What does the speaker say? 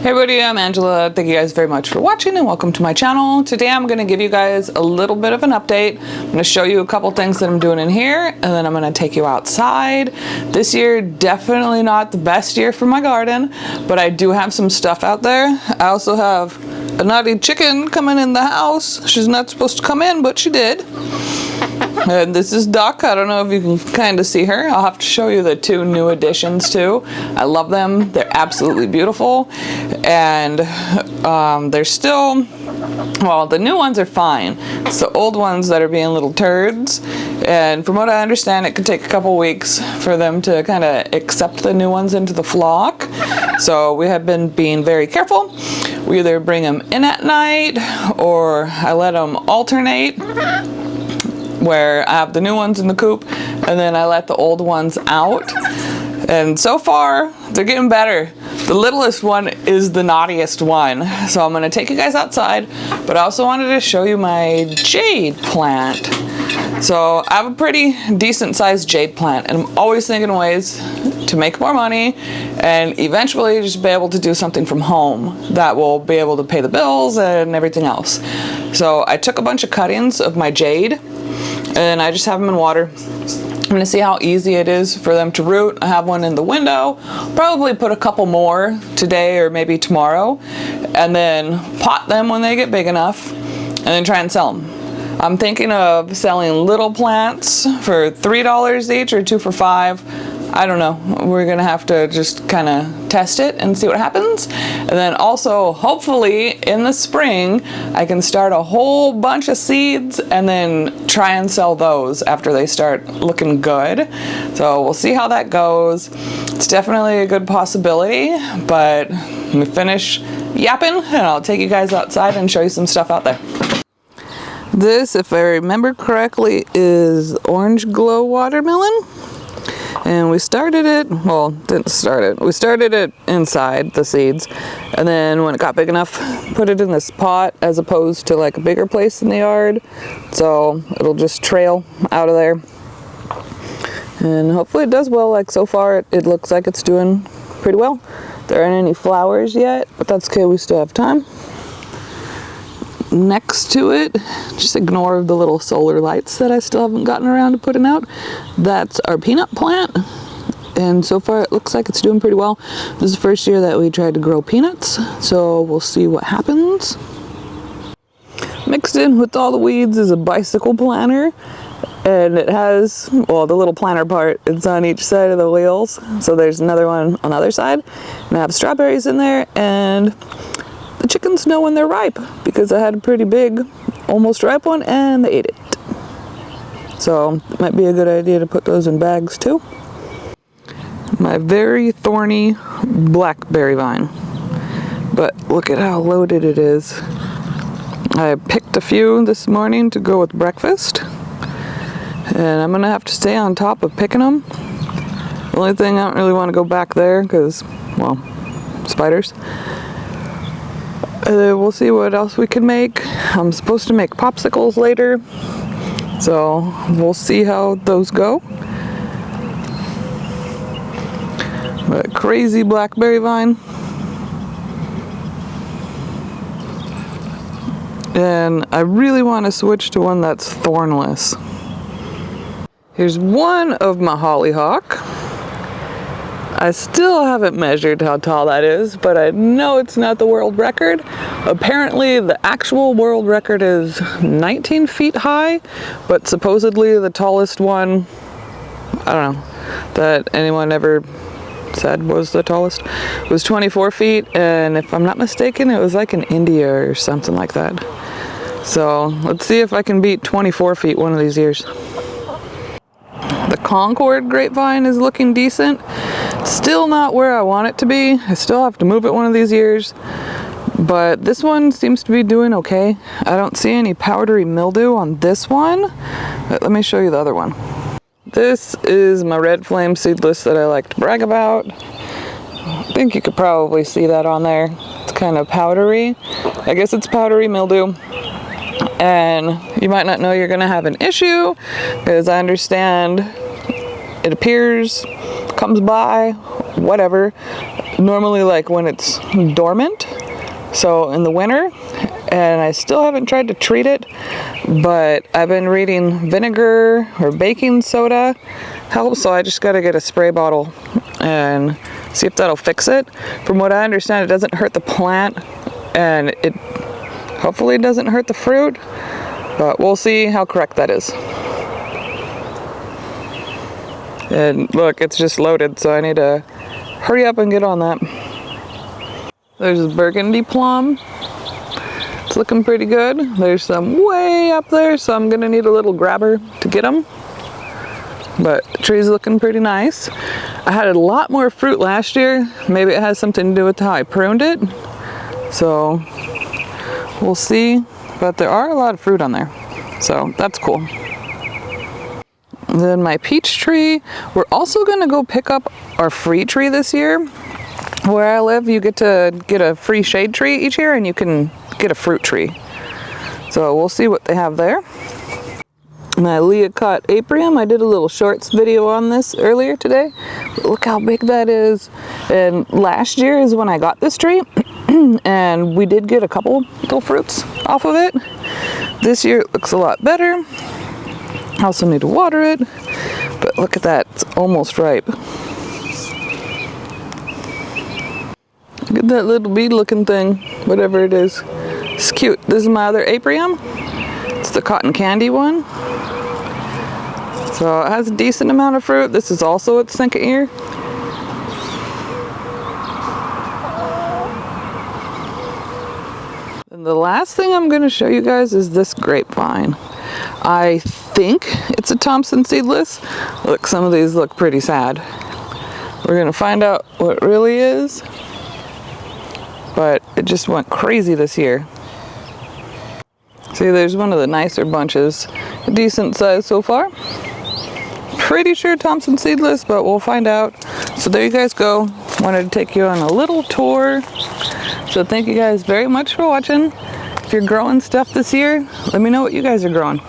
Hey everybody, I'm Angela. Thank you guys very much for watching and welcome to my channel. Today I'm going to give you guys a little bit of an update. I'm going to show you a couple things that I'm doing in here and then I'm going to take you outside. This year, definitely not the best year for my garden, but I do have some stuff out there. I also have a naughty chicken coming in the house. She's not supposed to come in, but she did. And this is Duck. I don't know if you can kind of see her. I'll have to show you the two new additions too. I love them. They're absolutely beautiful. And they're still, well, the new ones are fine. It's the old ones that are being little turds. And from what I understand, it could take a couple weeks for them to kind of accept the new ones into the flock. So we have been being very careful. We either bring them in at night or I let them alternate, where I have the new ones in the coop and then I let the old ones out. And so far, they're getting better. The littlest one is the naughtiest one. So I'm gonna take you guys outside, but I also wanted to show you my jade plant. So I have a pretty decent sized jade plant and I'm always thinking of ways to make more money and eventually just be able to do something from home that will be able to pay the bills and everything else. So I took a bunch of cuttings of my jade and I just have them in water. I'm gonna see how easy it is for them to root. I have one in the window. Probably put a couple more today or maybe tomorrow and then pot them when they get big enough and then try and sell them. I'm thinking of selling little plants for $3 each or 2 for $5. I don't know. We're gonna have to just kind of test it and see what happens. And then also, hopefully in the spring, I can start a whole bunch of seeds and then try and sell those after they start looking good. So we'll see how that goes. It's definitely a good possibility, but let me finish yapping and I'll take you guys outside and show you some stuff out there. This, if I remember correctly, is orange glow watermelon. And we started it, well, didn't start it. We started it inside the seeds. And then when it got big enough, put it in this pot as opposed to like a bigger place in the yard. So it'll just trail out of there. And hopefully it does well. Like so far, it looks like it's doing pretty well. There aren't any flowers yet, but that's okay, we still have time. Next to it, just ignore the little solar lights that I still haven't gotten around to putting out. That's our peanut plant, and so far it looks like it's doing pretty well. This is the first year that we tried to grow peanuts, so we'll see what happens. Mixed in with all the weeds is a bicycle planter, and it has, well, the little planter part, it's on each side of the wheels, so there's another one on the other side, and I have strawberries in there, and the chickens know when they're ripe because I had a pretty big, almost ripe one and they ate it. So it might be a good idea to put those in bags too. My very thorny blackberry vine. But look at how loaded it is. I picked a few this morning to go with breakfast. And I'm gonna have to stay on top of picking them. The only thing, I don't really want to go back there because, well, spiders. We'll see what else we can make. I'm supposed to make popsicles later, so we'll see how those go. But crazy blackberry vine. And I really want to switch to one that's thornless. Here's one of my hollyhock. I still haven't measured how tall that is, but I know it's not the world record. Apparently the actual world record is 19 feet high, but supposedly the tallest one, I don't know, that anyone ever said was the tallest, was 24 feet, and if I'm not mistaken, it was like in India or something like that. So let's see if I can beat 24 feet one of these years. The Concord grapevine is looking decent. Still not where I want it to be. I still have to move it one of these years. But this one seems to be doing okay. I don't see any powdery mildew on this one. But let me show you the other one. This is my red flame seedless that I like to brag about. I think you could probably see that on there. It's kind of powdery. I guess it's powdery mildew. And you might not know you're gonna have an issue because I understand it appears, comes by, whatever. normally like when it's dormant, so in the winter, and I still haven't tried to treat it, but I've been reading vinegar or baking soda helps, so I just got to get a spray bottle and see if that'll fix it. From what I understand, it doesn't hurt the plant, and it hopefully doesn't hurt the fruit, but we'll see how correct that is. And look, it's just loaded, so I need to hurry up and get on that. There's a burgundy plum. It's looking pretty good. There's some way up there, so I'm gonna need a little grabber to get them. But the tree's looking pretty nice. I had a lot more fruit last year. Maybe it has something to do with how I pruned it. So we'll see, but there are a lot of fruit on there. So that's cool. And then my peach tree, we're also gonna go pick up our free tree this year. Where I live, you get to get a free shade tree each year, and you can get a fruit tree. So we'll see what they have there. My Leocott apium, I did a little shorts video on this earlier today. Look how big that is. And last year is when I got this tree, and we did get a couple little fruits off of it. This year it looks a lot better. I also need to water it, but look at that, it's almost ripe. Look at that little bead looking thing, whatever it is. It's cute. This is my other apium. It's the cotton candy one. So it has a decent amount of fruit. This is also its second year. And the last thing I'm going to show you guys is this grapevine. I think it's a Thompson seedless. Look, some of these look pretty sad. We're going to find out what it really is. But it just went crazy this year. See, there's one of the nicer bunches. A decent size so far. Pretty sure Thompson seedless, but we'll find out. So there you guys go. Wanted to take you on a little tour. So thank you guys very much for watching. If you're growing stuff this year, let me know what you guys are growing.